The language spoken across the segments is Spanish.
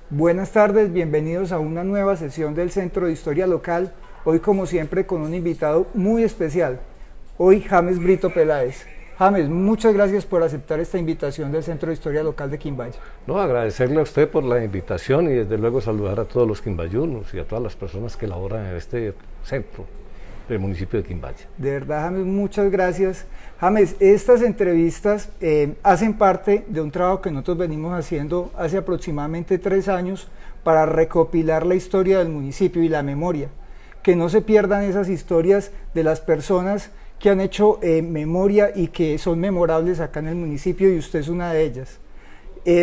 Buenas tardes, bienvenidos a una nueva sesión del Centro de Historia Local, hoy como siempre con un invitado muy especial, hoy James Brito Peláez. James, muchas gracias por aceptar esta invitación del Centro de Historia Local de Quimbaya. No, agradecerle a usted por la invitación y desde luego saludar a todos los quimbayunos y a todas las personas que laboran en este centro del municipio de Quimbaya. De verdad, James, muchas gracias. James, estas entrevistas hacen parte de un trabajo que nosotros venimos haciendo hace aproximadamente 3 años para recopilar la historia del municipio y la memoria, que no se pierdan esas historias de las personas que han hecho memoria y que son memorables acá en el municipio y usted es una de ellas.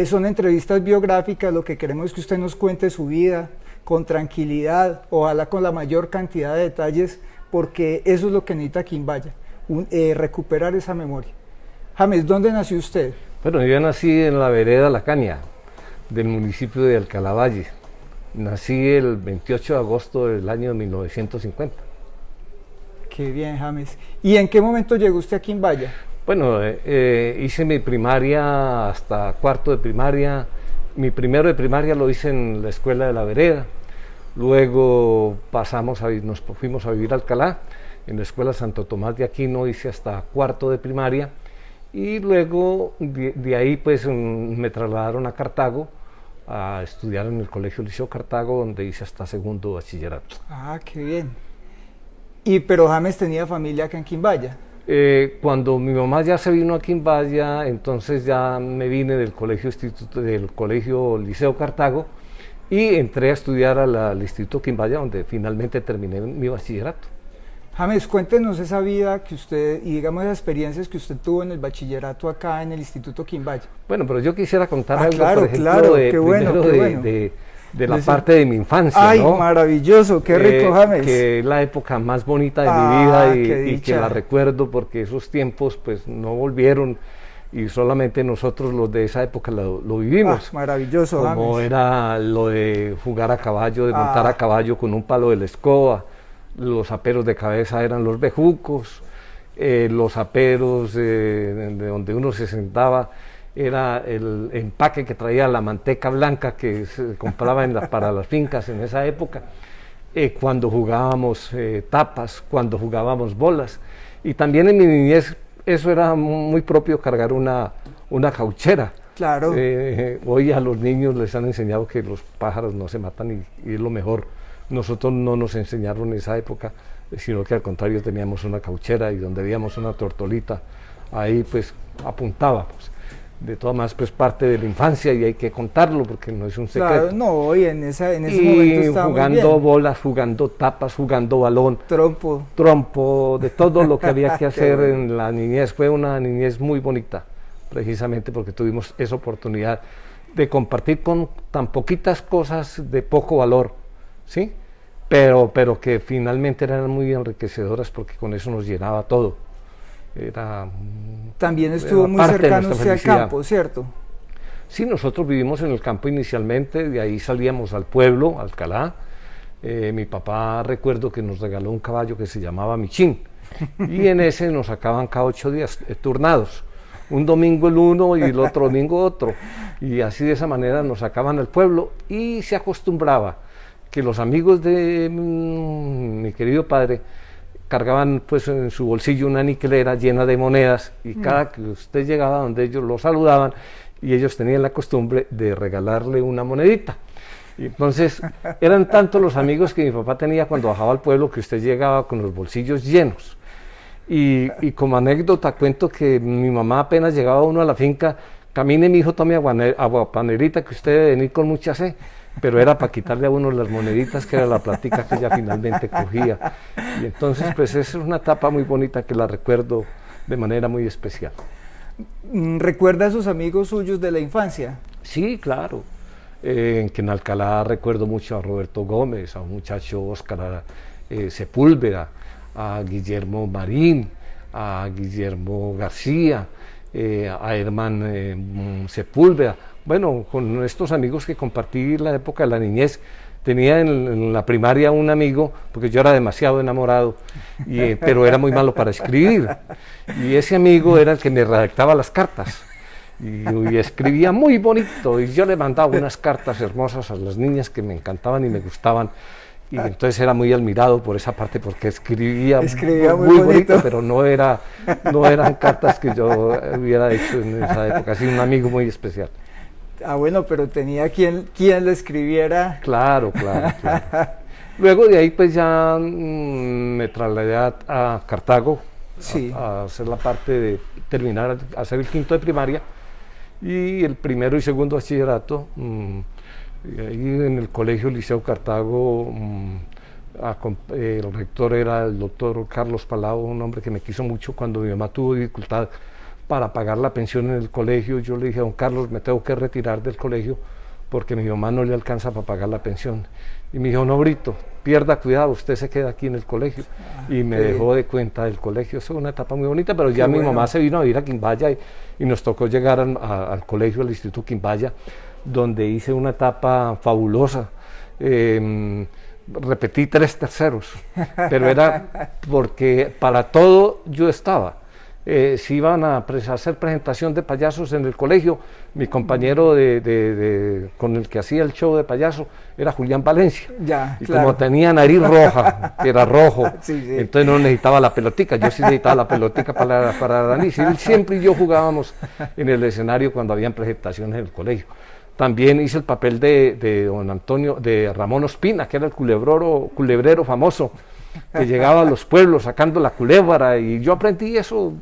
Son entrevistas biográficas, lo que queremos es que usted nos cuente su vida con tranquilidad, ojalá con la mayor cantidad de detalles, porque eso es lo que necesita Quimbaya, recuperar esa memoria. James, ¿dónde nació usted? Bueno, yo nací en la vereda La Caña, del municipio de Alcalá Valle. Nací el 28 de agosto del año 1950. Qué bien, James. ¿Y en qué momento llegó usted a Quimbaya? Bueno, hice mi primaria hasta cuarto de primaria. Mi primero de primaria lo hice en la escuela de la vereda. Luego nos fuimos a vivir a Alcalá. En la escuela Santo Tomás de Aquino hice hasta cuarto de primaria. Y luego de ahí pues me trasladaron a Cartago a estudiar en el Colegio Liceo Cartago, donde hice hasta segundo bachillerato. Ah, qué bien. Pero James tenía familia acá en Quimbaya. Cuando mi mamá ya se vino a Quimbaya, entonces ya me vine del colegio Liceo Cartago y entré a estudiar al Instituto Quimbaya, donde finalmente terminé mi bachillerato. James, cuéntenos esa vida que usted, y digamos esas experiencias que usted tuvo en el bachillerato acá en el Instituto Quimbaya. Bueno, pero yo quisiera contar algo, claro, por ejemplo, claro, qué bueno, de la parte de mi infancia. Ay, ¿no? Maravilloso, qué rico, James. Que es la época más bonita de mi vida y que la recuerdo porque esos tiempos pues no volvieron y solamente nosotros los de esa época lo vivimos. Maravilloso, como James. Era lo de jugar a caballo, de montar a caballo con un palo de la escoba, los aperos de cabeza eran los bejucos, los aperos de donde uno se sentaba era el empaque que traía la manteca blanca que se compraba para las fincas en esa época, cuando jugábamos tapas, cuando jugábamos bolas, y también en mi niñez eso era muy propio, cargar una cauchera. Claro. Hoy a los niños les han enseñado que los pájaros no se matan y es lo mejor. Nosotros no nos enseñaron en esa época, sino que al contrario teníamos una cauchera y donde veíamos una tortolita, ahí pues apuntábamos. De todas maneras, pues parte de la infancia y hay que contarlo porque no es un secreto. Claro, no, y en ese momento estábamos jugando bolas, jugando tapas, jugando balón, trompo, de todo lo que había que hacer en la niñez. Fue una niñez muy bonita, precisamente porque tuvimos esa oportunidad de compartir con tan poquitas cosas de poco valor, ¿sí? Pero que finalmente eran muy enriquecedoras porque con eso nos llenaba todo. También estuvo muy cercano usted al campo, ¿cierto? Sí, nosotros vivimos en el campo inicialmente, de ahí salíamos al pueblo, Alcalá. Mi papá recuerdo que nos regaló un caballo que se llamaba Michín y en ese nos sacaban cada 8 días turnados, un domingo el uno y el otro domingo otro, y así de esa manera nos sacaban al pueblo y se acostumbraba que los amigos de mi querido padre cargaban pues en su bolsillo una niquelera llena de monedas y cada que usted llegaba donde ellos lo saludaban y ellos tenían la costumbre de regalarle una monedita. Y entonces eran tantos los amigos que mi papá tenía cuando bajaba al pueblo que usted llegaba con los bolsillos llenos. Y como anécdota cuento que mi mamá apenas llegaba uno a la finca, camine mi hijo, tome aguapanerita que usted debe venir con mucha sed. Pero era para quitarle a uno las moneditas, que era la plática que ella finalmente cogía. Y entonces, pues esa es una etapa muy bonita que la recuerdo de manera muy especial. ¿Recuerda a sus amigos suyos de la infancia? Sí, claro. Que en Alcalá recuerdo mucho a Roberto Gómez, a un muchacho Óscar Sepúlveda, a Guillermo Marín, a Guillermo García, a Herman Sepúlveda. Bueno, con estos amigos que compartí la época de la niñez, tenía en la primaria un amigo, porque yo era demasiado enamorado, pero era muy malo para escribir, y ese amigo era el que me redactaba las cartas. y escribía muy bonito, y yo le mandaba unas cartas hermosas a las niñas que me encantaban y me gustaban, y entonces era muy admirado por esa parte porque escribía muy bonito, pero no eran cartas que yo hubiera hecho en esa época, así un amigo muy especial. Ah, bueno, pero tenía quien le escribiera. Claro. Luego de ahí pues ya me trasladé a Cartago, sí, a hacer la parte de terminar, a hacer el quinto de primaria y el primero y segundo bachillerato. Y ahí en el colegio Liceo Cartago, el rector era el doctor Carlos Palau, un hombre que me quiso mucho. Cuando mi mamá tuvo dificultad para pagar la pensión en el colegio, yo le dije a don Carlos, me tengo que retirar del colegio porque mi mamá no le alcanza para pagar la pensión. Y me dijo, no, Brito, pierda cuidado, usted se queda aquí en el colegio. Y me dejó de cuenta del colegio. Eso fue una etapa muy bonita, pero ya mi mamá se vino a vivir a Quimbaya y nos tocó llegar al colegio, al Instituto Quimbaya, donde hice una etapa fabulosa. Repetí 3 terceros, pero era porque para todo yo estaba. Si iban a hacer presentación de payasos en el colegio, mi compañero con el que hacía el show de payaso era Julián Valencia. Y claro, como tenía nariz roja, que era rojo, entonces no necesitaba la pelotica, yo sí necesitaba la pelotica para la nariz. Él siempre y yo jugábamos en el escenario cuando habían presentaciones en el colegio. También hice el papel de don Antonio, de Ramón Ospina, que era el culebrero famoso, que llegaba a los pueblos sacando la culebra, y yo aprendí eso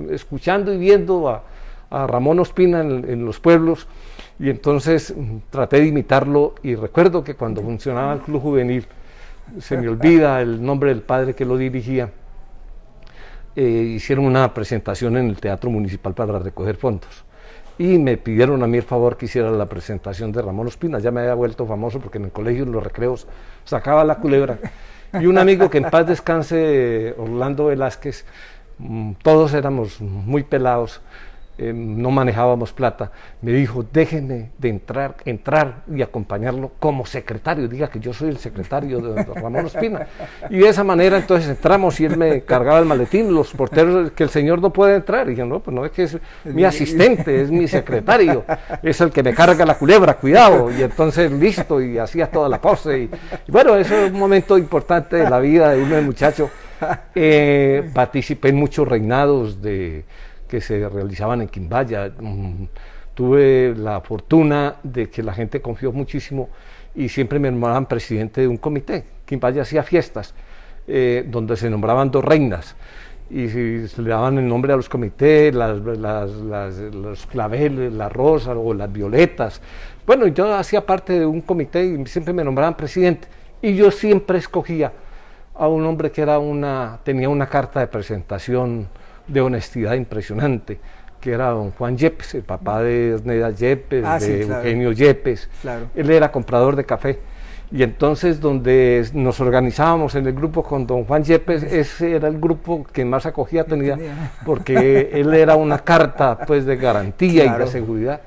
escuchando y viendo a Ramón Ospina en los pueblos, y entonces traté de imitarlo. Y recuerdo que cuando funcionaba el Club Juvenil, se me olvida el nombre del padre que lo dirigía, hicieron una presentación en el Teatro Municipal para recoger fondos. Y me pidieron a mí el favor que hiciera la presentación de Ramón Ospina. Ya me había vuelto famoso porque en el colegio, en los recreos, sacaba la culebra. Y un amigo que en paz descanse, Orlando Velázquez, todos éramos muy pelados, no manejábamos plata, me dijo, déjenme de entrar y acompañarlo como secretario, diga que yo soy el secretario de Ramón Ospina. Y de esa manera entonces entramos y él me cargaba el maletín, los porteros, que el señor no puede entrar. Y dije, no, pues no es que es mi asistente, es mi secretario, es el que me carga la culebra, cuidado. Y entonces listo, y hacía toda la pose. Y bueno, eso es un momento importante de la vida de uno de muchacho. Participé en muchos reinados que se realizaban en Quimbaya. Tuve la fortuna de que la gente confió muchísimo y siempre me nombraban presidente de un comité. Quimbaya hacía fiestas donde se nombraban 2 reinas y se le daban el nombre a los comités, los claveles, las rosas o las violetas. Bueno, yo hacía parte de un comité y siempre me nombraban presidente, y yo siempre escogía a un hombre que tenía una carta de presentación de honestidad impresionante, que era don Juan Yepes, el papá de Esneda Yepes, de Eugenio Yepes. Claro. Él era comprador de café, y entonces donde nos organizábamos en el grupo con don Juan Yepes, ese era el grupo que más acogida tenía, porque él era una carta pues de garantía, claro, y de seguridad,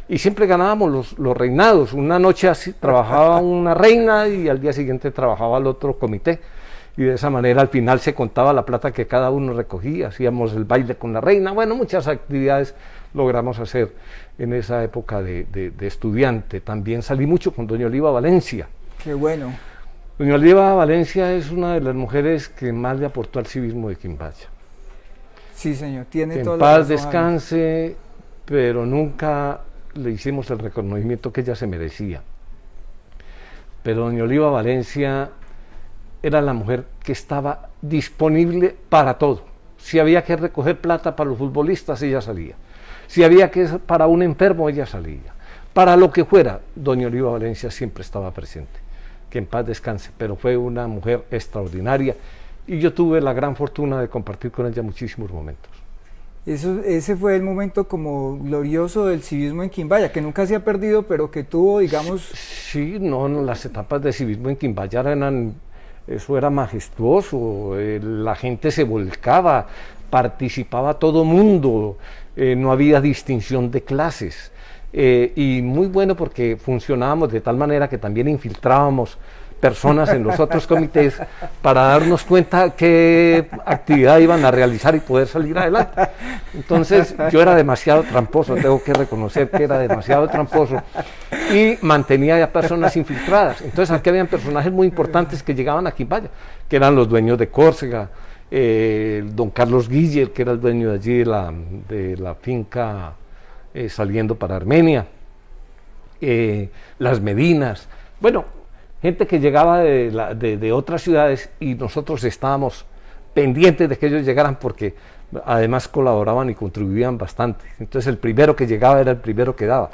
y siempre ganábamos los reinados. Una noche así trabajaba una reina y al día siguiente trabajaba el otro comité. Y de esa manera al final se contaba la plata que cada uno recogía, hacíamos el baile con la reina, bueno, muchas actividades logramos hacer en esa época de estudiante. También salí mucho con doña Oliva Valencia. Qué bueno. Doña Oliva Valencia es una de las mujeres que más le aportó al civismo de Quimbaya. Sí, señor, tiene toda la razón. En paz descanse, pero nunca le hicimos el reconocimiento que ella se merecía. Pero doña Oliva Valencia era la mujer que estaba disponible para todo. Si había que recoger plata para los futbolistas, ella salía. Si había que para un enfermo, ella salía. Para lo que fuera, doña Oliva Valencia siempre estaba presente. Que en paz descanse, pero fue una mujer extraordinaria y yo tuve la gran fortuna de compartir con ella muchísimos momentos. Ese fue el momento como glorioso del civismo en Quimbaya, que nunca se ha perdido, pero que tuvo, digamos... Sí, no, las etapas de civismo en Quimbaya eso era majestuoso, la gente se volcaba, participaba todo mundo, no había distinción de clases, y muy bueno porque funcionábamos de tal manera que también infiltrábamos personas en los otros comités para darnos cuenta qué actividad iban a realizar y poder salir adelante. Entonces yo era demasiado tramposo, tengo que reconocer que era demasiado tramposo, y mantenía a personas infiltradas. Entonces aquí habían personajes muy importantes que llegaban a Quimbaya, que eran los dueños de Córcega, don Carlos Guiller, que era el dueño de allí de la finca saliendo para Armenia, las Medinas, bueno, gente que llegaba de otras ciudades, y nosotros estábamos pendientes de que ellos llegaran porque además colaboraban y contribuían bastante. Entonces el primero que llegaba era el primero que daba.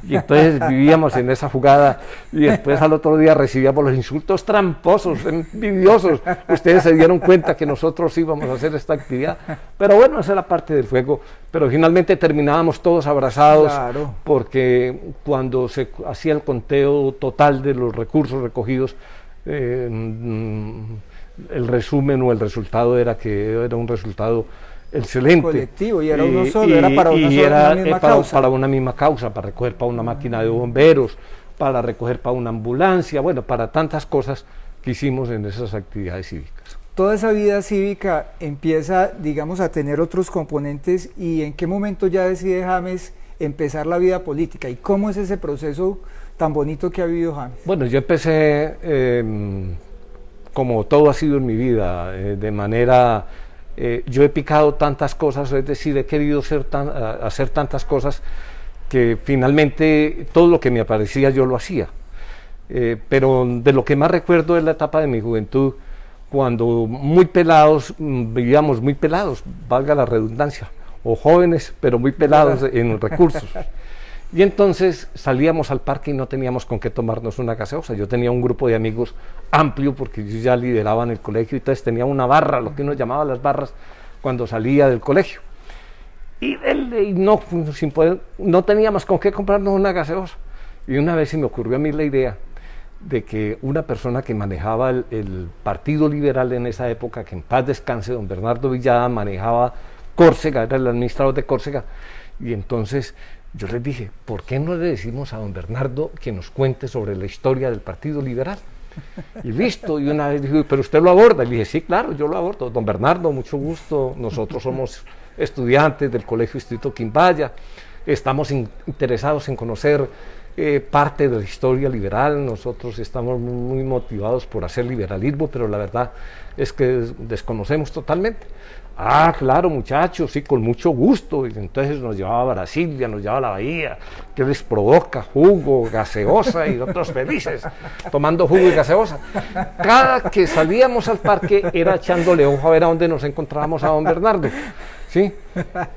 Y entonces vivíamos en esa jugada, y después al otro día recibíamos los insultos tramposos, envidiosos. Ustedes se dieron cuenta que nosotros íbamos a hacer esta actividad. Pero bueno, esa era parte del juego. Pero finalmente terminábamos todos abrazados, claro, porque cuando se hacía el conteo total de los recursos recogidos, el resumen o el resultado era que era un resultado excelente. Colectivo, y era uno solo, era para una misma causa. Para una misma causa, para recoger para una máquina de bomberos, para recoger para una ambulancia, bueno, para tantas cosas que hicimos en esas actividades cívicas. Toda esa vida cívica empieza, digamos, a tener otros componentes, y ¿en qué momento ya decide James empezar la vida política? ¿Y cómo es ese proceso tan bonito que ha vivido James? Bueno, yo empecé, como todo ha sido en mi vida, de manera... yo he picado tantas cosas, es decir, he querido hacer tantas cosas que finalmente todo lo que me aparecía yo lo hacía. Pero de lo que más recuerdo es la etapa de mi juventud, cuando muy pelados, vivíamos muy pelados, valga la redundancia, o jóvenes, pero muy pelados en recursos. Y entonces salíamos al parque y no teníamos con qué tomarnos una gaseosa. Yo tenía un grupo de amigos amplio porque yo ya lideraba en el colegio, y entonces tenía una barra, lo que uno llamaba las barras, cuando salía del colegio. Y no teníamos con qué comprarnos una gaseosa. Y una vez se me ocurrió a mí la idea de que una persona que manejaba el Partido Liberal en esa época, que en paz descanse, don Bernardo Villada, manejaba Córcega, era el administrador de Córcega, y entonces yo les dije, ¿por qué no le decimos a don Bernardo que nos cuente sobre la historia del Partido Liberal? Y listo, y una vez dijo, ¿pero usted lo aborda? Y le dije, sí, claro, yo lo abordo. Don Bernardo, mucho gusto, nosotros somos estudiantes del Colegio Distrito Quimbaya, estamos interesados en conocer parte de la historia liberal, nosotros estamos muy motivados por hacer liberalismo, pero la verdad es que desconocemos totalmente. Ah, claro, muchachos, sí, con mucho gusto. Y entonces nos llevaba a Brasilia, nos llevaba a la Bahía, que les provoca jugo, gaseosa, y nosotros felices, tomando jugo y gaseosa. Cada que salíamos al parque era echándole ojo a ver a dónde nos encontrábamos a don Bernardo, ¿sí?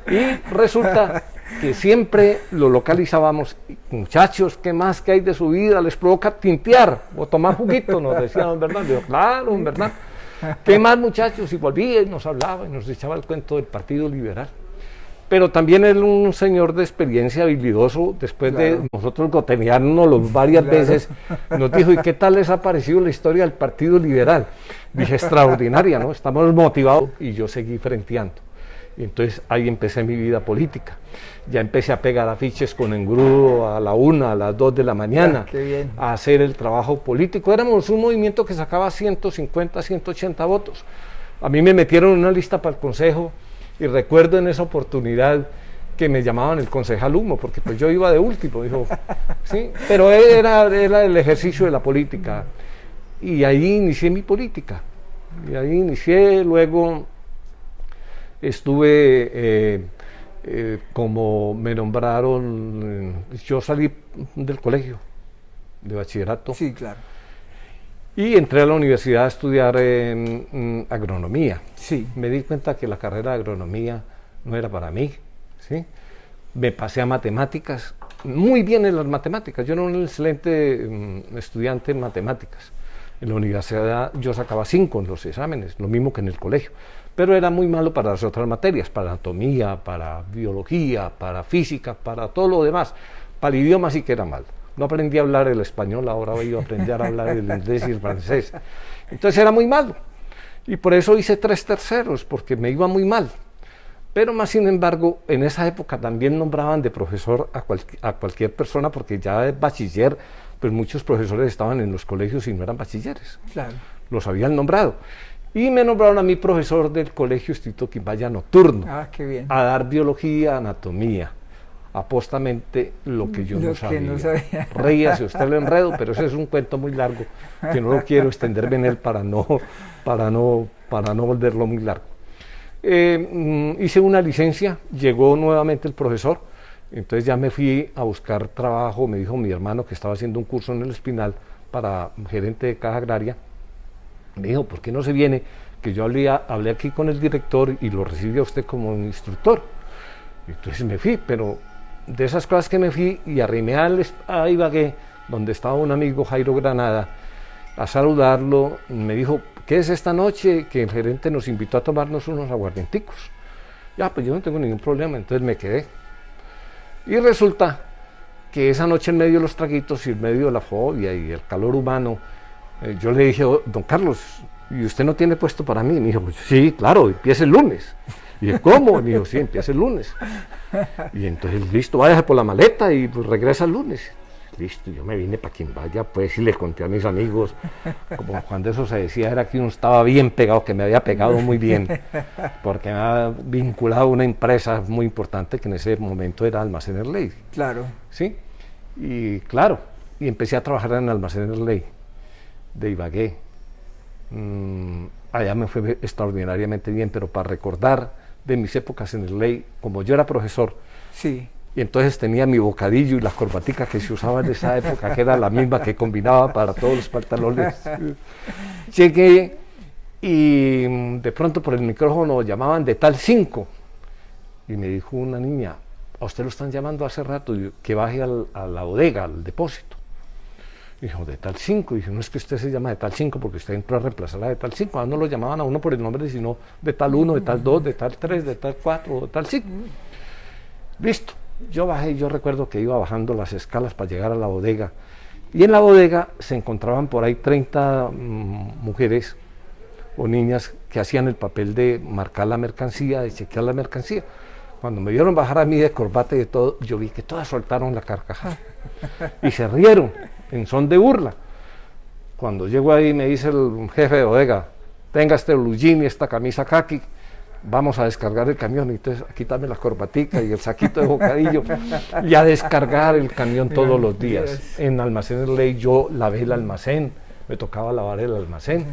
Y resulta que siempre lo localizábamos. Muchachos, ¿qué más que hay de su vida? ¿Les provoca tintear o tomar juguito? Nos decía don Bernardo. Yo, claro, don Bernardo. ¿Qué más, muchachos? Y volvía y nos hablaba y nos echaba el cuento del Partido Liberal. Pero también era un señor de experiencia, habilidoso. Después de nosotros goteneárnoslo varias veces, nos dijo, ¿y qué tal les ha parecido la historia del Partido Liberal? Dije, extraordinaria, ¿no? Estamos motivados. Y yo seguí frenteando. Y entonces ahí empecé mi vida política. Ya empecé a pegar afiches con engrudo a la 1, a las 2 de la mañana, a hacer el trabajo político. Éramos un movimiento que sacaba 150, 180 votos. A mí me metieron en una lista para el consejo, y recuerdo en esa oportunidad que me llamaban el concejal humo, porque pues yo iba de último, dijo, ¿sí? Pero era el ejercicio de la política. Y ahí inicié mi política. Y ahí inicié, luego estuve... como me nombraron, yo salí del colegio de bachillerato, sí, claro, y entré a la universidad a estudiar agronomía. Sí. Me di cuenta que la carrera de agronomía no era para mí, ¿sí? Me pasé a matemáticas, muy bien en las matemáticas, yo era un excelente estudiante en matemáticas. En la universidad yo sacaba 5 en los exámenes, lo mismo que en el colegio, pero era muy malo para las otras materias, para anatomía, para biología, para física, para todo lo demás. Para el idioma sí que era malo. No aprendí a hablar el español, ahora iba a aprender a hablar el inglés y el francés. Entonces era muy malo. Y por eso hice 3 terceros, porque me iba muy mal. Pero más sin embargo, en esa época también nombraban de profesor a cualquier persona, porque ya de bachiller, pues muchos profesores estaban en los colegios y no eran bachilleres. Claro. Los habían nombrado. Y me nombraron a mí profesor del Colegio Instituto Quimbaya nocturno. Ah, qué bien. A dar biología, anatomía. Apostamente lo que yo no sabía. Ríase, usted lo enredo, pero ese es un cuento muy largo, que no lo quiero extenderme en él para no volverlo muy largo. Hice una licencia, llegó nuevamente el profesor, entonces ya me fui a buscar trabajo. Me dijo mi hermano, que estaba haciendo un curso en el Espinal para gerente de caja agraria, me dijo, ¿por qué no se viene? Que yo hablé aquí con el director y lo recibí a usted como instructor. Entonces me fui, pero de esas cosas que me fui y arrimé a Ibagué, donde estaba un amigo, Jairo Granada, a saludarlo. Me dijo, ¿qué es esta noche? Que el gerente nos invitó a tomarnos unos aguardienticos. Ya, pues yo no tengo ningún problema, entonces me quedé. Y resulta que esa noche, en medio de los traguitos y en medio de la fobia y el calor humano, yo le dije, don Carlos, ¿y usted no tiene puesto para mí? Y me dijo, pues, sí, claro, empieza el lunes. Y dije, ¿cómo? Y me dijo, sí, empieza el lunes. Y entonces, listo, váyase por la maleta y pues regresa el lunes. Listo, yo me vine para Quimbaya, pues, y les conté a mis amigos, como cuando eso se decía, era que uno estaba bien pegado, que me había pegado muy bien, porque me había vinculado a una empresa muy importante que en ese momento era Almacenes Ley. Claro. ¿Sí? Y claro, y empecé a trabajar en Almacenes Ley de Ibagué. Allá me fue extraordinariamente bien, pero para recordar de mis épocas en el Ley, como yo era profesor, sí, y entonces tenía mi bocadillo y la corbatica que se usaba en esa época, que era la misma que combinaba para todos los pantalones. Llegué y de pronto por el micrófono llamaban de tal 5, y me dijo una niña, a usted lo están llamando hace rato, que baje a la bodega, al depósito. Dijo, de tal 5, y dije, no es que usted se llama de tal 5 porque usted entró a reemplazar a de tal 5, no lo llamaban a uno por el nombre, sino de tal 1, de tal 2, de tal 3, de tal 4, de tal 5. Listo, yo bajé, yo recuerdo que iba bajando las escalas para llegar a la bodega, y en la bodega se encontraban por ahí 30 mujeres o niñas que hacían el papel de marcar la mercancía, de chequear la mercancía. Cuando me vieron bajar a mí de corbata y de todo, yo vi que todas soltaron la carcajada y se rieron en son de burla. Cuando llego ahí me dice el jefe de bodega, tenga este blue jean y esta camisa khaki, vamos a descargar el camión. Y entonces quítame la corbatica y el saquito de bocadillo y a descargar el camión todos los días. En Almacenes Ley yo lavé el almacén, me tocaba lavar el almacén,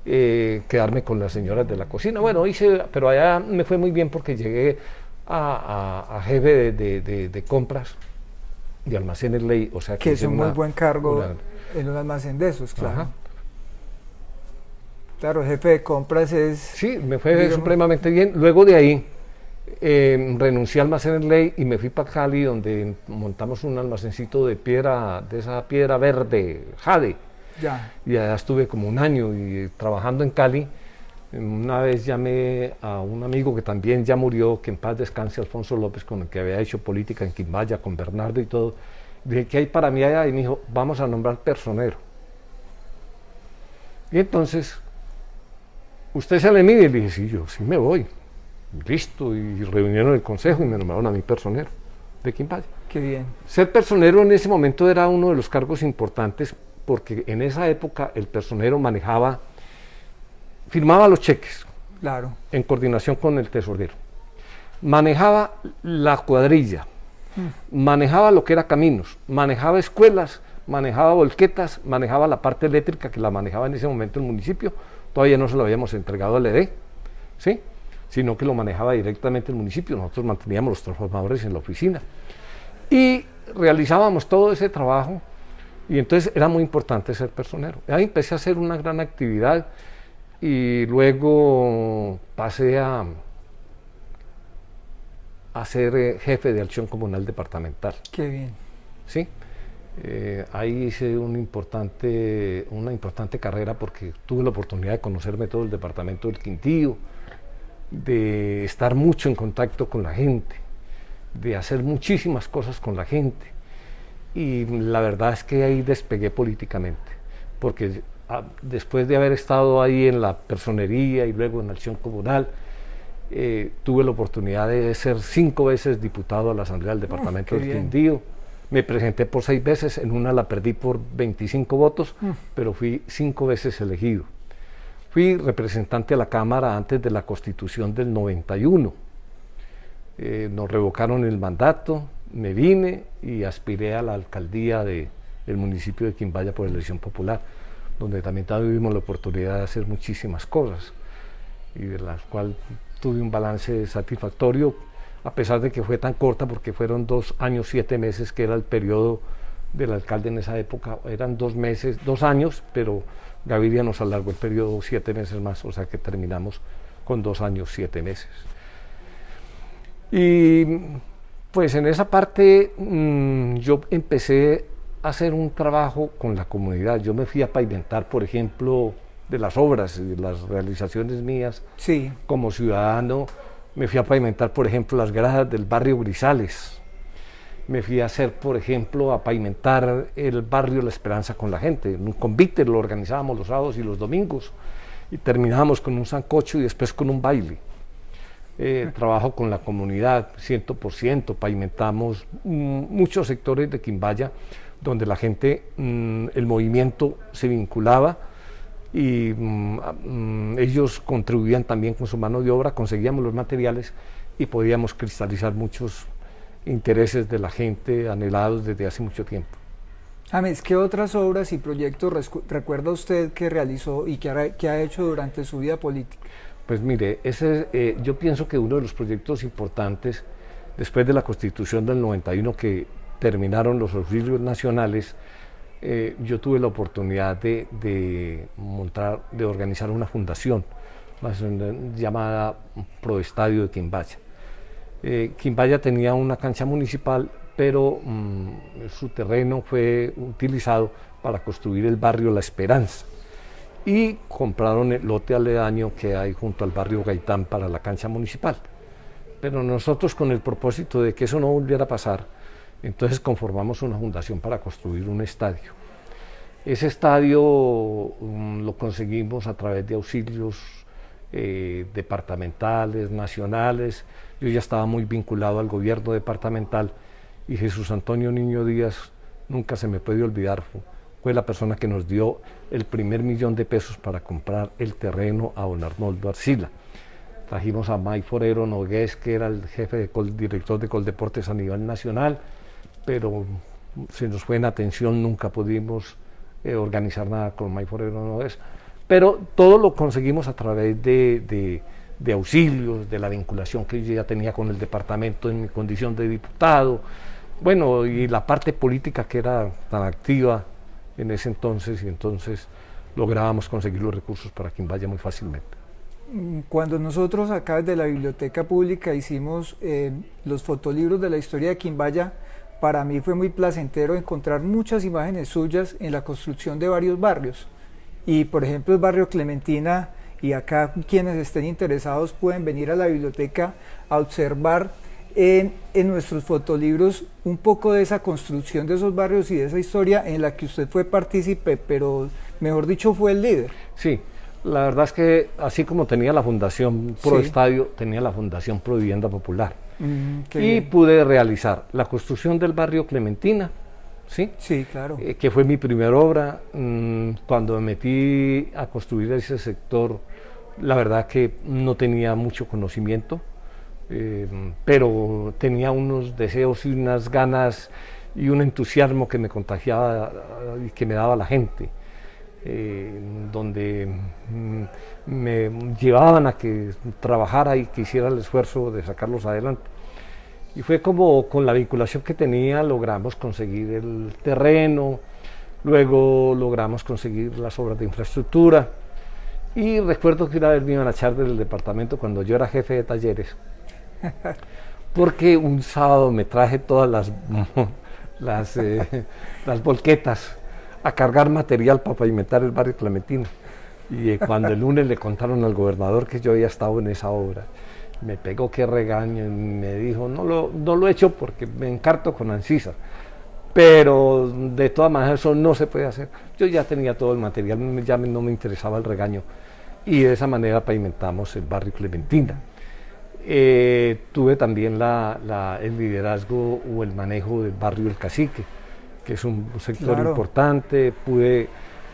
quedarme con las señoras de la cocina. Bueno, pero allá me fue muy bien porque llegué a jefe de compras de Almacenes Ley, o sea que es un muy buen cargo en un almacén de esos, claro. Ajá. Claro, jefe de compras es... Sí, me fue supremamente bien. Luego de ahí renuncié a Almacenes Ley y me fui para Cali, donde montamos un almacencito de piedra, de esa piedra verde, jade. Ya. Y allá estuve como un año trabajando en Cali. Una vez llamé a un amigo que también ya murió, que en paz descanse, Alfonso López, con el que había hecho política en Quimbaya, con Bernardo y todo. Dije, ¿qué hay para mí allá? Y me dijo, vamos a nombrar personero. Y entonces, ¿usted se le mide? Y le dije, sí, yo sí me voy. Listo, y reunieron el consejo y me nombraron a mí personero de Quimbaya. Qué bien. Ser personero en ese momento era uno de los cargos importantes, porque en esa época el personero firmaba los cheques, claro, en coordinación con el tesorero, manejaba la cuadrilla, manejaba lo que era caminos, manejaba escuelas, manejaba volquetas, manejaba la parte eléctrica, que la manejaba en ese momento el municipio, todavía no se lo habíamos entregado al ED, ¿sí? Sino que lo manejaba directamente el municipio, nosotros manteníamos los transformadores en la oficina, y realizábamos todo ese trabajo, y entonces era muy importante ser personero. Ahí empecé a hacer una gran actividad, y luego pasé a ser jefe de acción comunal departamental. Qué bien. ¿Sí? Ahí hice una importante carrera, porque tuve la oportunidad de conocerme todo el departamento del Quindío, de estar mucho en contacto con la gente, de hacer muchísimas cosas con la gente, y la verdad es que ahí despegué políticamente, porque después de haber estado ahí en la personería y luego en acción comunal, tuve la oportunidad de ser 5 veces diputado a la Asamblea del Departamento del Quindío. Me presenté por 6 veces, en una la perdí por 25 votos, pero fui 5 veces elegido. Fui representante a la Cámara antes de la Constitución del 91. Nos revocaron el mandato, me vine y aspiré a la alcaldía del municipio de Quimbaya por elección popular, donde también tuvimos la oportunidad de hacer muchísimas cosas y de las cuales tuve un balance satisfactorio, a pesar de que fue tan corta, porque fueron 2 años 7 meses, que era el periodo del alcalde en esa época. Eran 2 años, pero Gaviria nos alargó el periodo 7 meses más, o sea que terminamos con 2 años 7 meses. Y pues en esa parte yo empecé a hacer un trabajo con la comunidad. Yo me fui a pavimentar, por ejemplo, de las obras y de las realizaciones mías como ciudadano. Me fui a pavimentar, por ejemplo, las gradas del barrio Grisales. Me fui a hacer, por ejemplo, a pavimentar el barrio La Esperanza con la gente. Un convite lo organizábamos los sábados y los domingos y terminábamos con un sancocho y después con un baile. Trabajo con la comunidad 100%, pavimentamos muchos sectores de Quimbaya donde la gente, el movimiento se vinculaba y ellos contribuían también con su mano de obra, conseguíamos los materiales y podíamos cristalizar muchos intereses de la gente anhelados desde hace mucho tiempo. James, ¿qué otras obras y proyectos recuerda usted que realizó y que ha hecho durante su vida política? Pues mire, yo pienso que uno de los proyectos importantes, después de la Constitución del 91, que terminaron los auxilios nacionales, yo tuve la oportunidad de organizar una fundación llamada Proestadio de Quimbaya. Quimbaya tenía una cancha municipal, pero su terreno fue utilizado para construir el barrio La Esperanza y compraron el lote aledaño que hay junto al barrio Gaitán para la cancha municipal. Pero nosotros, con el propósito de que eso no volviera a pasar, entonces conformamos una fundación para construir un estadio. Ese estadio lo conseguimos a través de auxilios departamentales, nacionales. Yo ya estaba muy vinculado al gobierno departamental y Jesús Antonio Niño Díaz, nunca se me puede olvidar, fue la persona que nos dio el primer $1.000.000 para comprar el terreno a don Arnoldo Arcila. Trajimos a May Forero Nogués, que era el director de Coldeportes a nivel nacional, pero se nos fue en atención, nunca pudimos organizar nada con May Forero Nogués. Pero todo lo conseguimos a través de auxilios, de la vinculación que yo ya tenía con el departamento en mi condición de diputado, bueno, y la parte política que era tan activa en ese entonces, y entonces lográbamos conseguir los recursos para Quimbaya muy fácilmente. Cuando nosotros acá desde la Biblioteca Pública hicimos los fotolibros de la historia de Quimbaya, para mí fue muy placentero encontrar muchas imágenes suyas en la construcción de varios barrios. Y por ejemplo el barrio Clementina, y acá quienes estén interesados pueden venir a la biblioteca a observar en nuestros fotolibros un poco de esa construcción de esos barrios y de esa historia en la que usted fue partícipe, pero mejor dicho fue el líder. Sí, la verdad es que así como tenía la Fundación Proestadio, tenía la Fundación Provivienda Popular. Y bien, pude realizar la construcción del barrio Clementina, ¿sí? Sí, claro. Que fue mi primera obra. Cuando me metí a construir ese sector, la verdad que no tenía mucho conocimiento, pero tenía unos deseos y unas ganas y un entusiasmo que me contagiaba y que me daba la gente, donde me llevaban a que trabajara y que hiciera el esfuerzo de sacarlos adelante. Y fue como con la vinculación que tenía logramos conseguir el terreno, luego logramos conseguir las obras de infraestructura. Y recuerdo que una vez me iban a echar del departamento cuando yo era jefe de talleres, porque un sábado me traje todas las volquetas a cargar material para pavimentar el barrio Clementina. Y cuando el lunes le contaron al gobernador que yo había estado en esa obra, me pegó que regaño y me dijo, no lo he hecho porque me encarto con Ancisa, pero de todas maneras eso no se puede hacer. Yo ya tenía todo el material, ya no me interesaba el regaño, y de esa manera pavimentamos el barrio Clementina. Tuve también el liderazgo o el manejo del barrio El Cacique, que es un sector importante. Pude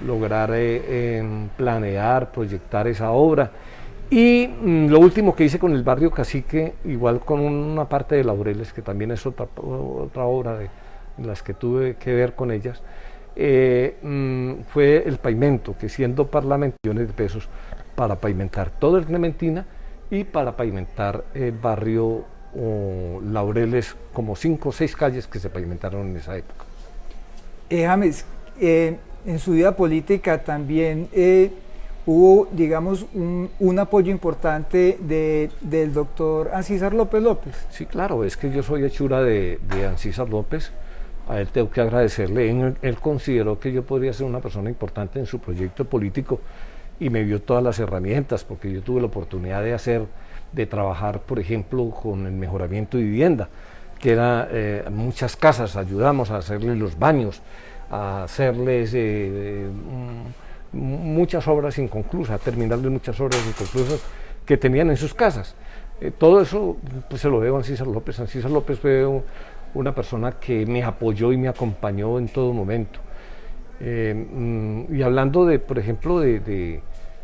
lograr planear, proyectar esa obra. Y lo último que hice con el barrio Cacique, igual con una parte de Laureles, que también es otra obra de las que tuve que ver con ellas, fue el pavimento, que siendo parlamento millones de pesos para pavimentar todo el Clementina y para pavimentar el barrio Laureles, como 5 o 6 calles que se pavimentaron en esa época. James, en su vida política también hubo, digamos, un apoyo importante del doctor Ancísar López López. Sí, claro, es que yo soy hechura de Ancísar López. A él tengo que agradecerle. Él consideró que yo podría ser una persona importante en su proyecto político y me dio todas las herramientas, porque yo tuve la oportunidad de trabajar, por ejemplo, con el mejoramiento de vivienda, que era muchas casas, ayudamos a hacerles los baños, a hacerles muchas obras inconclusas, a terminarles muchas obras inconclusas que tenían en sus casas. Todo eso pues, se lo debo a Ancísar López. Ancísar López fue una persona que me apoyó y me acompañó en todo momento. Y hablando de, por ejemplo, de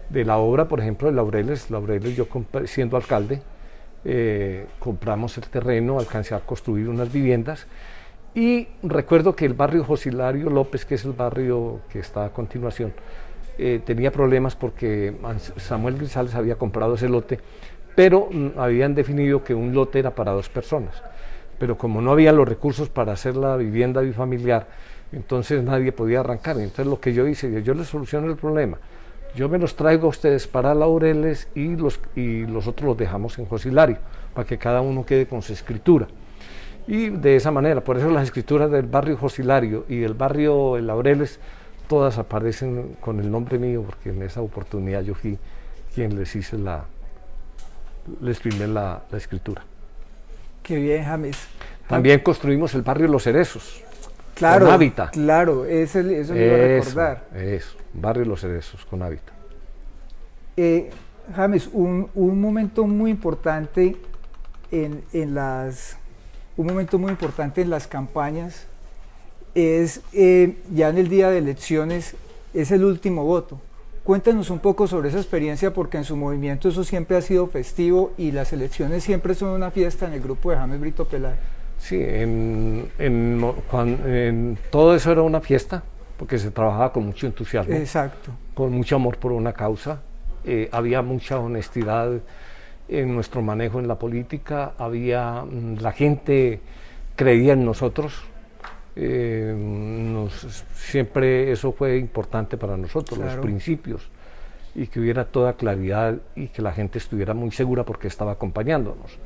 la obra, por ejemplo, de Laureles, yo siendo alcalde, compramos el terreno, alcancé a construir unas viviendas, y recuerdo que el barrio José Hilario López, que es el barrio que está a continuación, tenía problemas porque Samuel Grisales había comprado ese lote, pero habían definido que un lote era para 2 personas, pero como no había los recursos para hacer la vivienda bifamiliar, entonces nadie podía arrancar. Entonces lo que yo hice, yo les soluciono el problema, yo me los traigo a ustedes para Laureles y los otros los dejamos en José Hilario, para que cada uno quede con su escritura. Y de esa manera, por eso las escrituras del barrio José Hilario y del barrio Laureles, todas aparecen con el nombre mío, porque en esa oportunidad yo fui quien les firmé la escritura. Qué bien, James. También construimos el barrio Los Cerezos, claro, con Hábitat. Claro, eso lo iba a recordar. Eso, barrio Los Cerezos, con Hábitat. James, un momento muy importante en las campañas es ya en el día de elecciones, es el último voto. Cuéntanos un poco sobre esa experiencia, porque en su movimiento eso siempre ha sido festivo y las elecciones siempre son una fiesta en el grupo de James Brito Peláez. Sí, todo eso era una fiesta, porque se trabajaba con mucho entusiasmo. Exacto. Con mucho amor por una causa. Había mucha honestidad en nuestro manejo en la política, la gente creía en nosotros. Siempre eso fue importante para nosotros, claro, los principios, y que hubiera toda claridad y que la gente estuviera muy segura porque estaba acompañándonos.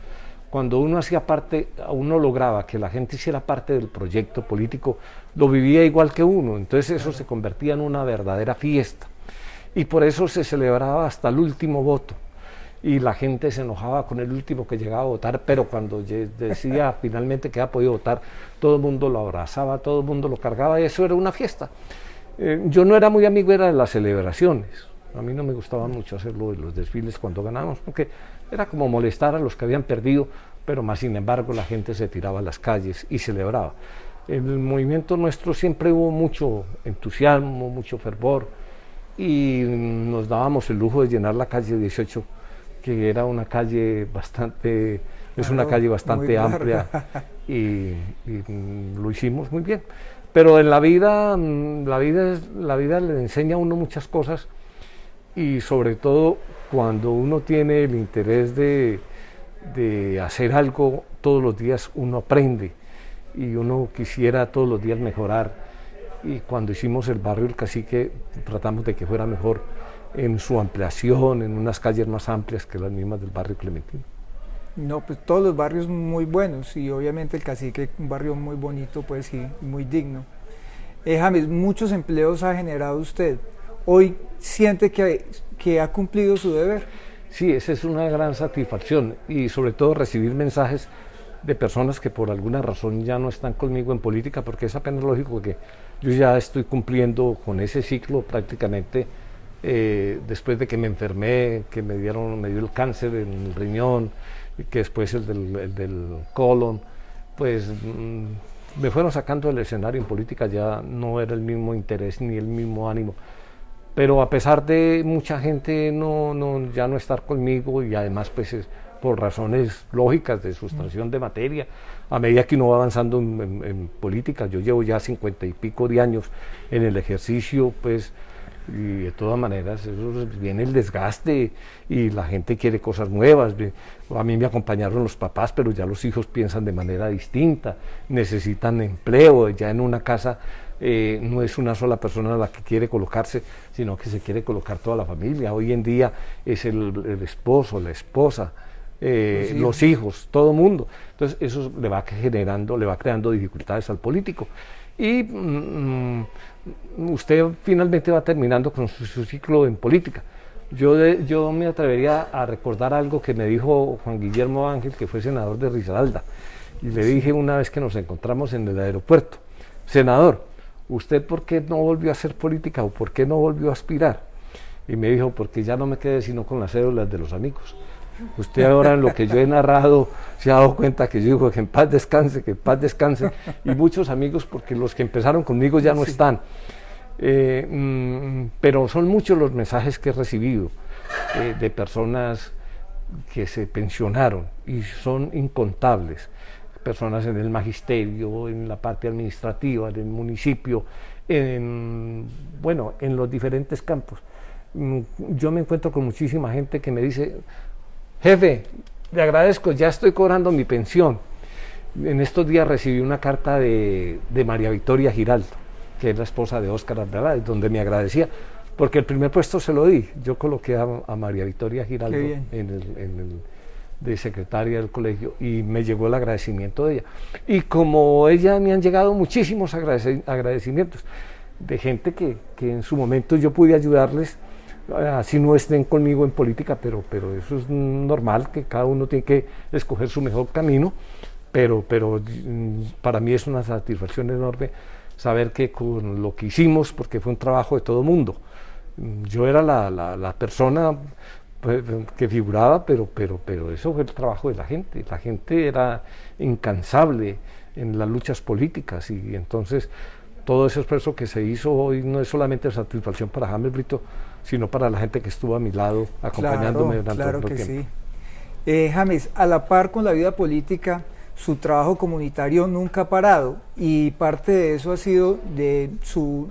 Cuando uno hacía parte, uno lograba que la gente hiciera parte del proyecto político, lo vivía igual que uno, entonces eso, claro, se convertía en una verdadera fiesta, y por eso se celebraba hasta el último voto. Y la gente se enojaba con el último que llegaba a votar, pero cuando decía finalmente que había podido votar, todo el mundo lo abrazaba, todo el mundo lo cargaba, y eso era una fiesta. Yo no era muy amigo de las celebraciones, a mí no me gustaba mucho hacerlo de los desfiles cuando ganábamos, porque era como molestar a los que habían perdido, pero más sin embargo la gente se tiraba a las calles y celebraba. En el movimiento nuestro siempre hubo mucho entusiasmo, mucho fervor, y nos dábamos el lujo de llenar la calle 18, que era una calle bastante, es una calle bastante amplia, y lo hicimos muy bien. Pero en la vida le enseña a uno muchas cosas, y sobre todo cuando uno tiene el interés de hacer algo todos los días, uno aprende, y uno quisiera todos los días mejorar. Y cuando hicimos el barrio El Cacique, tratamos de que fuera mejor en su ampliación, en unas calles más amplias que las mismas del barrio Clementina. No, pues todos los barrios muy buenos, y obviamente El Cacique, un barrio muy bonito, pues sí, muy digno. James, muchos empleos ha generado usted. ¿Hoy siente que ha cumplido su deber? Sí, esa es una gran satisfacción, y sobre todo recibir mensajes de personas que por alguna razón ya no están conmigo en política, porque es apenas lógico que yo ya estoy cumpliendo con ese ciclo prácticamente. Después de que me enfermé, que me dio el cáncer en el riñón, que después el del Colón, pues me fueron sacando del escenario en política, ya no era el mismo interés ni el mismo ánimo. Pero a pesar de mucha gente ya no estar conmigo, y además pues por razones lógicas de sustracción de materia, a medida que uno va avanzando en política, yo llevo ya 50 y pico de años en el ejercicio, pues, y de todas maneras eso viene el desgaste y la gente quiere cosas nuevas. A mí me acompañaron los papás, pero ya los hijos piensan de manera distinta, necesitan empleo, ya en una casa no es una sola persona la que quiere colocarse, sino que se quiere colocar toda la familia. Hoy en día es el esposo, la esposa, los hijos, todo el mundo. Entonces eso le va creando dificultades al político. Y usted finalmente va terminando con su ciclo en política. Yo me atrevería a recordar algo que me dijo Juan Guillermo Ángel, que fue senador de Risaralda, y le dije una vez que nos encontramos en el aeropuerto: senador, ¿usted por qué no volvió a hacer política o por qué no volvió a aspirar? Y me dijo: porque ya no me quedé sino con las cédulas de los amigos. Usted ahora, en lo que yo he narrado, se ha dado cuenta que yo digo que en paz descanse, y muchos amigos, porque los que empezaron conmigo ya no están. Pero son muchos los mensajes que he recibido de personas que se pensionaron, y son incontables. Personas en el magisterio, en la parte administrativa, en el municipio, en los diferentes campos. Yo me encuentro con muchísima gente que me dice: jefe, le agradezco, ya estoy cobrando mi pensión. En estos días recibí una carta de María Victoria Giraldo, que es la esposa de Óscar Arbeláez, donde me agradecía, porque el primer puesto se lo di. Yo coloqué a María Victoria Giraldo de secretaria del colegio, y me llegó el agradecimiento de ella. Y como ella, me han llegado muchísimos agradecimientos de gente que en su momento yo pude ayudarles, así no estén conmigo en política, pero eso es normal, que cada uno tiene que escoger su mejor camino, pero para mí es una satisfacción enorme saber que con lo que hicimos, porque fue un trabajo de todo el mundo, yo era la persona que figuraba, pero eso fue el trabajo de la gente era incansable en las luchas políticas, y entonces todo ese esfuerzo que se hizo hoy no es solamente satisfacción para James Brito, sino para la gente que estuvo a mi lado acompañándome durante todo el tiempo. Sí. James, a la par con la vida política, su trabajo comunitario nunca ha parado, y parte de eso ha sido de su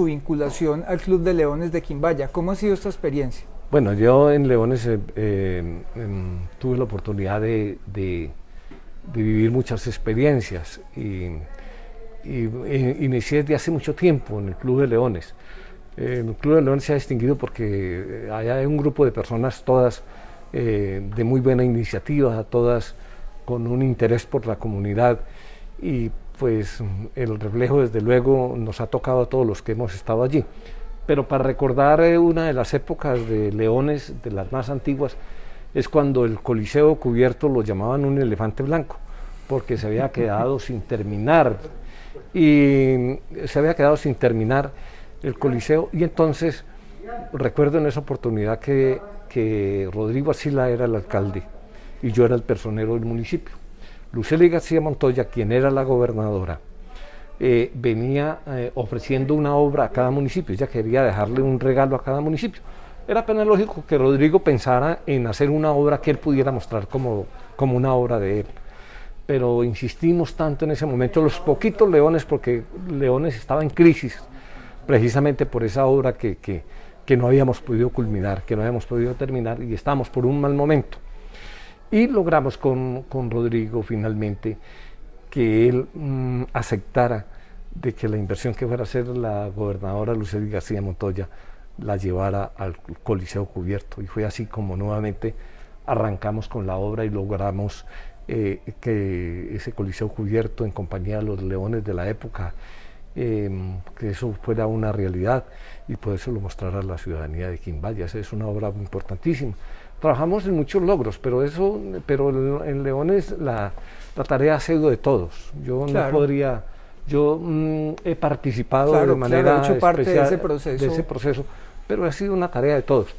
vinculación al Club de Leones de Quimbaya. ¿Cómo ha sido esta experiencia? Bueno, yo en Leones tuve la oportunidad de vivir muchas experiencias, y inicié desde hace mucho tiempo en el Club de Leones. El Club de Leones se ha distinguido porque hay un grupo de personas, todas de muy buena iniciativa, todas con un interés por la comunidad, y pues el reflejo, desde luego, nos ha tocado a todos los que hemos estado allí. Pero para recordar una de las épocas de Leones, de las más antiguas, es cuando el Coliseo Cubierto lo llamaban un elefante blanco, porque se había quedado sin terminar, y se había quedado sin terminar el Coliseo. Y entonces recuerdo en esa oportunidad que Rodrigo Arcila era el alcalde y yo era el personero del municipio. Lucely García Montoya, quien era la gobernadora, venía ofreciendo una obra a cada municipio. Ella quería dejarle un regalo a cada municipio. Era apenas lógico que Rodrigo pensara en hacer una obra que él pudiera mostrar como una obra de él. Pero insistimos tanto en ese momento, los poquitos Leones, porque Leones estaba en crisis, precisamente por esa obra que no habíamos podido culminar, que no habíamos podido terminar, y estábamos por un mal momento. Y logramos con Rodrigo finalmente que él aceptara de que la inversión que fuera a hacer la gobernadora Lucely García Montoya la llevara al Coliseo Cubierto, y fue así como nuevamente arrancamos con la obra y logramos que ese Coliseo Cubierto, en compañía de los Leones de la época, que eso fuera una realidad y por eso lo mostrara a la ciudadanía de Quimbaya. Esa es una obra muy importantísima. Trabajamos en muchos logros, pero en Leones la tarea ha sido de todos. Yo no podría, he participado de manera he hecho parte especial de ese proceso, pero ha sido una tarea de todos.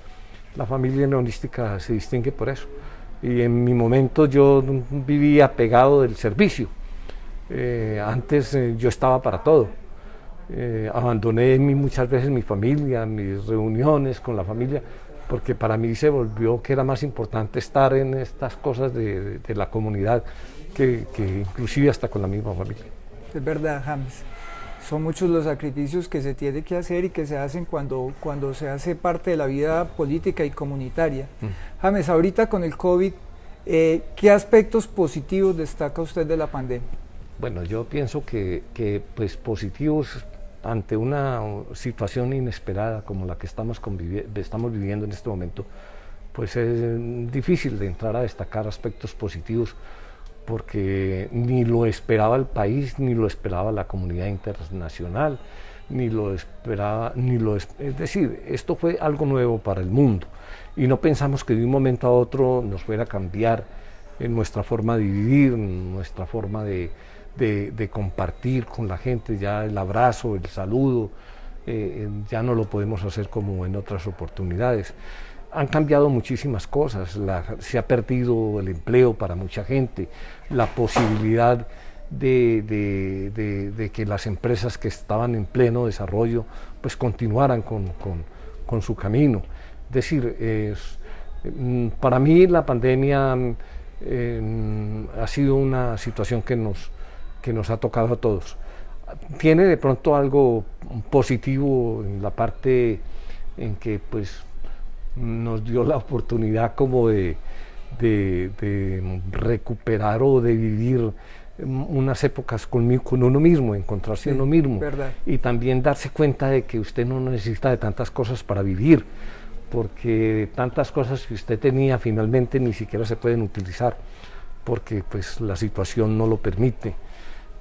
La familia leonística se distingue por eso. y en mi momento yo vivía pegado del servicio. Antes yo estaba para todo. Abandoné muchas veces mi familia, mis reuniones con la familia, porque para mí se volvió que era más importante estar en estas cosas de la comunidad que inclusive hasta con la misma familia. Es verdad, James. Son muchos los sacrificios que se tiene que hacer y que se hacen cuando se hace parte de la vida política y comunitaria. James, ahorita con el COVID, ¿qué aspectos positivos destaca usted de la pandemia? Bueno, yo pienso que pues positivos ante una situación inesperada como la que estamos viviendo en este momento, pues es difícil de entrar a destacar aspectos positivos, porque ni lo esperaba el país, ni lo esperaba la comunidad internacional, es decir, esto fue algo nuevo para el mundo y no pensamos que de un momento a otro nos fuera a cambiar en nuestra forma de vivir, nuestra forma de compartir con la gente. Ya el abrazo, el saludo, ya no lo podemos hacer como en otras oportunidades. Han cambiado muchísimas cosas, se ha perdido el empleo para mucha gente, la posibilidad de que las empresas que estaban en pleno desarrollo pues continuaran con su camino. Es decir, para mí la pandemia ha sido una situación que nos ha tocado a todos. Tiene de pronto algo positivo en la parte en que pues nos dio la oportunidad como de recuperar o de vivir unas épocas con uno mismo, encontrarse uno mismo, verdad. Y también darse cuenta de que usted no necesita de tantas cosas para vivir, porque tantas cosas que usted tenía finalmente ni siquiera se pueden utilizar, porque pues la situación no lo permite.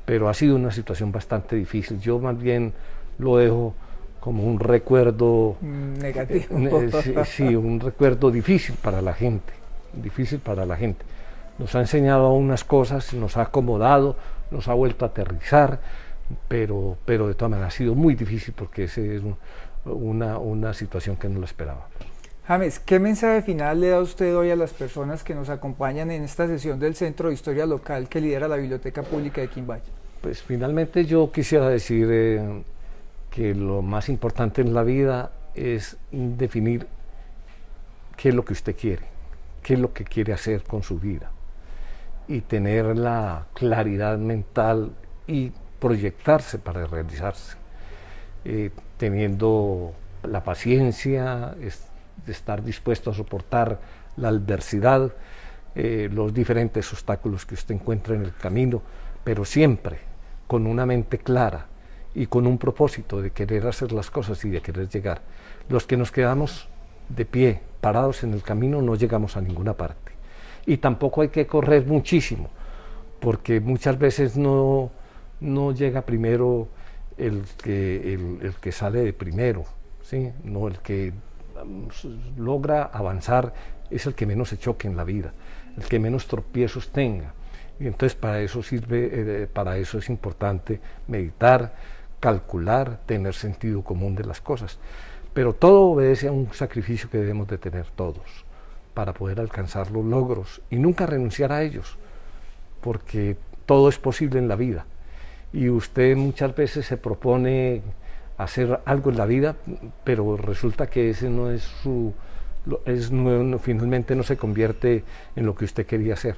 Pero ha sido una situación bastante difícil. Yo más bien lo dejo como un recuerdo negativo. Sí, un recuerdo difícil para la gente, Nos ha enseñado unas cosas, nos ha acomodado, nos ha vuelto a aterrizar, pero de todas maneras ha sido muy difícil porque esa es una situación que no lo esperaba. James, ¿qué mensaje final le da usted hoy a las personas que nos acompañan en esta sesión del Centro de Historia Local que lidera la Biblioteca Pública de Quimbayo? Pues finalmente yo quisiera decir que lo más importante en la vida es definir qué es lo que usted quiere, qué es lo que quiere hacer con su vida y tener la claridad mental y proyectarse para realizarse, teniendo la paciencia, de estar dispuesto a soportar la adversidad, los diferentes obstáculos que usted encuentra en el camino, pero siempre con una mente clara y con un propósito de querer hacer las cosas y de querer llegar. Los que nos quedamos de pie, parados en el camino, no llegamos a ninguna parte. Y tampoco hay que correr muchísimo, porque muchas veces no llega primero el que sale de primero, ¿sí? No, el que logra avanzar es el que menos se choque en la vida, el que menos tropiezos tenga. Y entonces para eso es importante meditar, calcular, tener sentido común de las cosas. Pero todo obedece a un sacrificio que debemos de tener todos para poder alcanzar los logros y nunca renunciar a ellos, porque todo es posible en la vida. Y usted muchas veces se propone hacer algo en la vida, pero resulta que ese no es finalmente no se convierte en lo que usted quería hacer,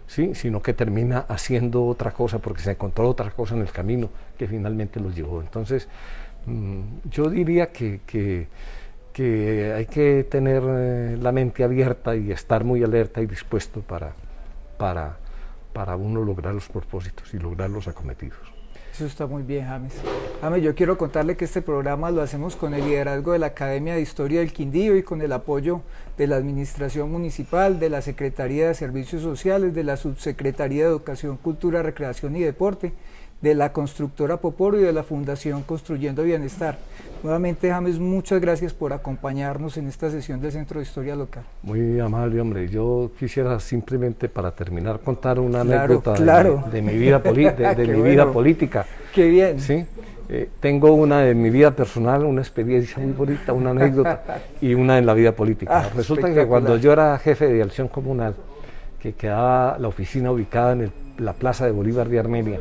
¿sí? Sino que termina haciendo otra cosa porque se encontró otra cosa en el camino que finalmente lo llevó. Entonces, yo diría que hay que tener la mente abierta y estar muy alerta y dispuesto para uno lograr los propósitos y lograr los acometidos. Eso está muy bien, James. James, yo quiero contarle que este programa lo hacemos con el liderazgo de la Academia de Historia del Quindío y con el apoyo de la Administración Municipal, de la Secretaría de Servicios Sociales, de la Subsecretaría de Educación, Cultura, Recreación y Deporte, de la Constructora Poporo y de la Fundación Construyendo Bienestar. Nuevamente, James, muchas gracias por acompañarnos en esta sesión del Centro de Historia Local. Muy amable, hombre. Yo quisiera simplemente, para terminar, contar una anécdota de mi vida, mi vida política. Qué bien. ¿Sí? Tengo una de mi vida personal, una experiencia muy bonita, una anécdota, y una en la vida política. Resulta que cuando yo era jefe de acción comunal, que quedaba la oficina ubicada en la Plaza de Bolívar de Armenia.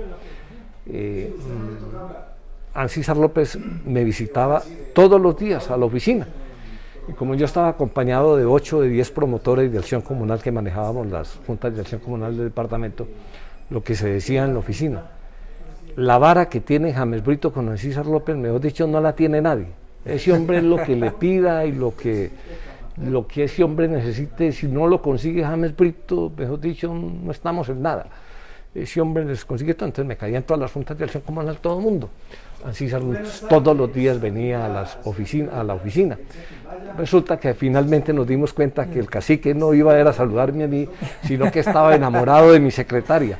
Ancísar López me visitaba todos los días a la oficina. Y como yo estaba acompañado de 8 de 10 promotores de acción comunal que manejábamos las juntas de acción comunal del departamento, lo que se decía en la oficina, la vara que tiene James Brito con Ancísar López, mejor dicho, no la tiene nadie. Ese hombre es lo que le pida y lo que ese hombre necesite. Si no lo consigue James Brito, mejor dicho, no estamos en nada. Ese hombre les consigue todo. Entonces me caían todas las juntas de acción comunal, todo el mundo. Ancísar todos los días venía a la oficina. Resulta que finalmente nos dimos cuenta que el cacique no iba a ir a saludarme a mí, sino que estaba enamorado de mi secretaria.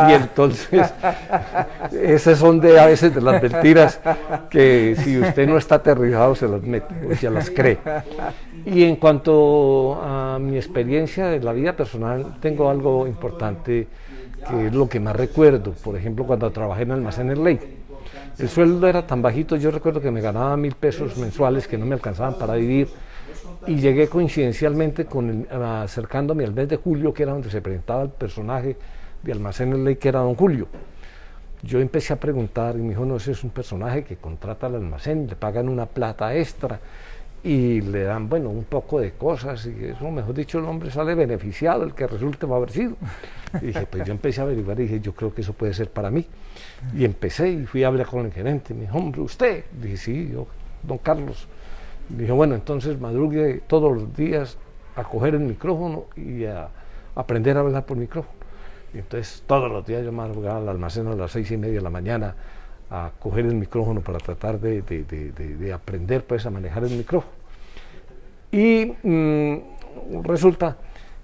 Y entonces, esas son a veces de las mentiras que si usted no está aterrizado se las mete o se las cree. Y en cuanto a mi experiencia de la vida personal, tengo algo importante que es lo que más recuerdo. Por ejemplo, cuando trabajé en Almacenes Ley. El sueldo era tan bajito, yo recuerdo que me ganaba 1.000 pesos mensuales que no me alcanzaban para vivir, y llegué coincidencialmente acercándome al mes de julio, que era donde se presentaba el personaje de Almacenes Ley, que era don Julio. Yo empecé a preguntar y me dijo, no, ese es un personaje que contrata al almacén, le pagan una plata extra y le dan, bueno, un poco de cosas, y eso, mejor dicho, el hombre sale beneficiado, el que resulte va a haber sido. Y dije, pues yo empecé a averiguar y dije, yo creo que eso puede ser para mí. Y empecé y fui a hablar con el gerente. Me dijo, hombre, ¿usted? Dije, sí, yo, don Carlos. Me dijo, bueno, entonces madrugue todos los días a coger el micrófono y a aprender a hablar por micrófono. Y entonces todos los días yo madrugaba al almacén a las 6:30 de la mañana a coger el micrófono para tratar de aprender pues a manejar el micrófono. Y resulta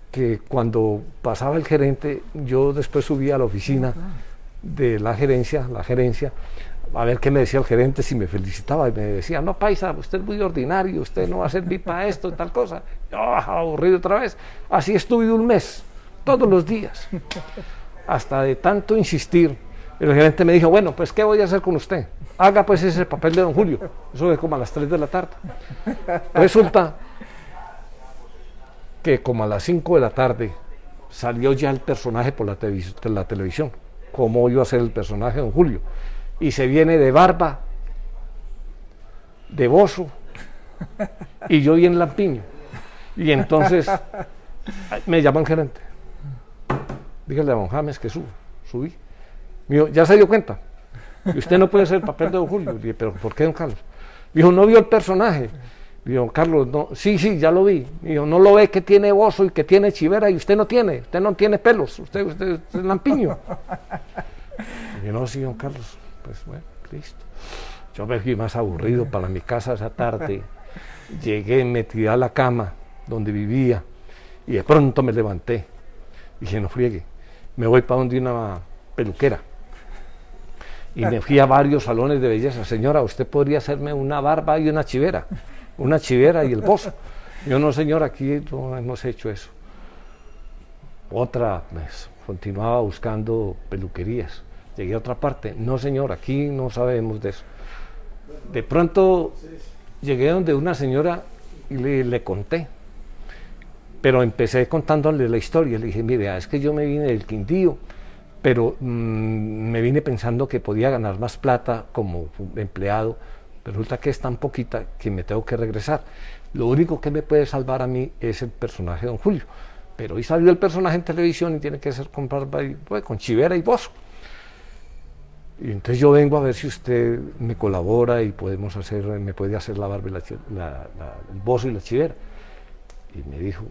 que cuando pasaba el gerente, yo después subía a la oficina de la gerencia, a ver qué me decía el gerente, si me felicitaba, y me decía, no, paisa, usted es muy ordinario, usted no va a servir para esto y tal cosa. Yo, aburrido otra vez. Así estuve un mes, todos los días, hasta de tanto insistir. El gerente me dijo, bueno, pues ¿qué voy a hacer con usted? Haga pues ese papel de don Julio. Eso fue como a las 3 de la tarde. Resulta que como a las 5 de la tarde salió ya el personaje por la televisión, cómo iba a ser el personaje de don Julio, y se viene de barba, de bozo, y yo bien lampiño. Y entonces me llama el gerente, dígale a don James que subí. Me dijo, ¿ya se dio cuenta? Y usted no puede hacer el papel de don Julio. Le dije, ¿pero por qué, don Carlos? Me dijo, ¿no vio el personaje? Le dije, don Carlos, no. Sí, ya lo vi. Me dijo, ¿no lo ve que tiene bozo y que tiene chivera y usted no tiene pelos, usted es lampiño? Le dije, no, sí, don Carlos. Pues bueno, listo. Yo me fui más aburrido para mi casa esa tarde. Llegué, me tiré a la cama donde vivía y de pronto me levanté. Dije, no friegue, me voy para donde una peluquera. Y me fui a varios salones de belleza. Señora, usted podría hacerme una barba y una chivera y el bozo. Yo, no, señora, aquí no hemos hecho eso. Otra, pues, continuaba buscando peluquerías. Llegué a otra parte. No, señor, aquí no sabemos de eso. De pronto llegué donde una señora y le conté. Pero empecé contándole la historia. Le dije, mire, es que yo me vine del Quindío, pero me vine pensando que podía ganar más plata como empleado, pero resulta que es tan poquita que me tengo que regresar. Lo único que me puede salvar a mí es el personaje de don Julio, pero hoy salió el personaje en televisión y tiene que ser con barba con chivera y bozo. Y entonces yo vengo a ver si usted me colabora y me puede hacer la barba y el bozo y la chivera. Y me dijo,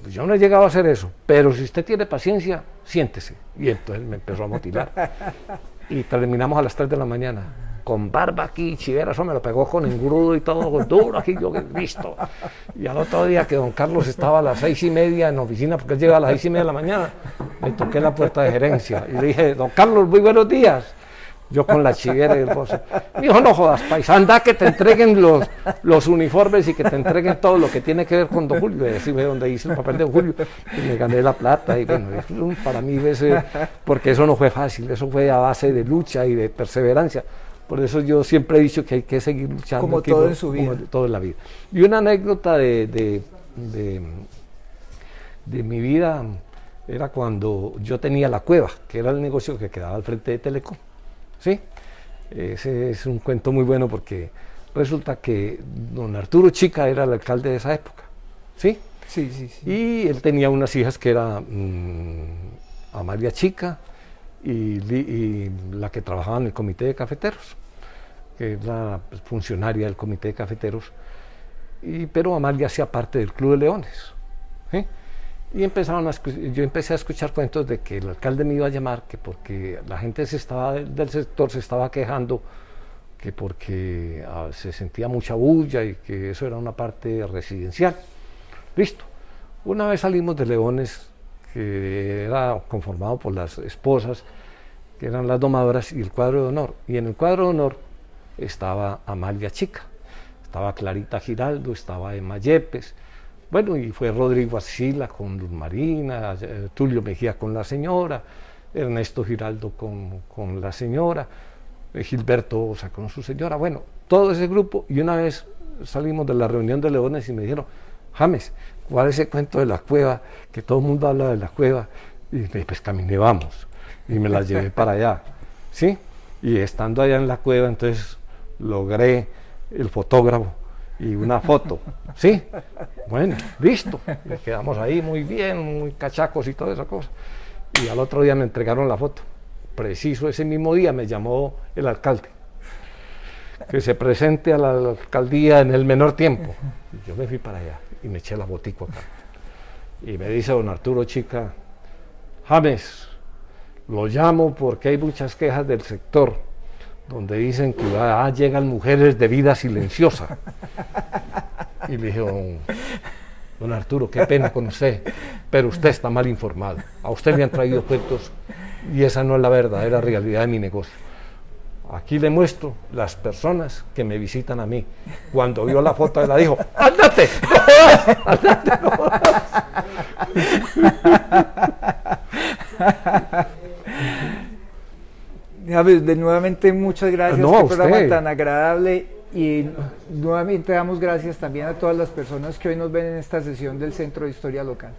pues yo no he llegado a hacer eso, pero si usted tiene paciencia, siéntese. Y entonces me empezó a motivar. Y terminamos a las 3 de la mañana, con barba aquí, chivera, eso me lo pegó con engrudo y todo, duro aquí, yo listo. Y al otro día que don Carlos estaba a las 6:30 en la oficina, porque él llega a las 6:30 de la mañana, le toqué la puerta de gerencia y le dije, don Carlos, muy buenos días. Yo con la chivera y el bozo. Me dijo, no jodas, paisa, anda que te entreguen los uniformes y que te entreguen todo lo que tiene que ver con don Julio. Y así fue donde hice el papel de don Julio. Y me gané la plata. Y bueno, para mí, porque eso no fue fácil, eso fue a base de lucha y de perseverancia. Por eso yo siempre he dicho que hay que seguir luchando. Como todo en su vida. Como todo en la vida. Y una anécdota de mi vida era cuando yo tenía La Cueva, que era el negocio que quedaba al frente de Telecom. ¿Sí? Ese es un cuento muy bueno porque resulta que don Arturo Chica era el alcalde de esa época. ¿Sí? Sí, sí, sí. Y él tenía unas hijas que era Amalia Chica y la que trabajaba en el comité de cafeteros, que es la funcionaria del comité de cafeteros, pero Amalia hacía parte del Club de Leones. ¿Sí? Y yo empecé a escuchar cuentos de que el alcalde me iba a llamar, que porque la gente del sector se estaba quejando, que porque se sentía mucha bulla y que eso era una parte residencial. Listo. Una vez salimos de Leones, que era conformado por las esposas, que eran las domadoras, y el cuadro de honor. Y en el cuadro de honor estaba Amalia Chica, estaba Clarita Giraldo, estaba Emma Yepes, bueno, y fue Rodrigo Arcila con Luz Marina, Tulio Mejía con la señora, Ernesto Giraldo con la señora, Gilberto Osa con su señora, bueno, todo ese grupo. Y una vez salimos de la reunión de Leones y me dijeron: James, ¿cuál es ese cuento de La Cueva? Que todo el mundo habla de La Cueva. Y pues caminé, vamos, y me la llevé para allá, ¿sí? Y estando allá en La Cueva, entonces logré el fotógrafo y una foto, ¿sí? Bueno, listo, nos quedamos ahí muy bien, muy cachacos y toda esa cosa. Y al otro día me entregaron la foto. Preciso ese mismo día me llamó el alcalde, que se presente a la alcaldía en el menor tiempo. Y yo me fui para allá y me eché la botico acá. Y me dice don Arturo Chica: James, lo llamo porque hay muchas quejas del sector, donde dicen que llegan mujeres de vida silenciosa. Y le dije: don Arturo, qué pena con usted, pero usted está mal informado. A usted le han traído cuentos y esa no es la verdadera realidad de mi negocio. Aquí le muestro las personas que me visitan a mí. Cuando vio la foto, él la dijo: ¡ándate! ¡No! ¡Ándate! ¡No! De nuevamente muchas gracias, No, qué programa usted. tan agradable, y nuevamente damos gracias también a todas las personas que hoy nos ven en esta sesión del Centro de Historia Local.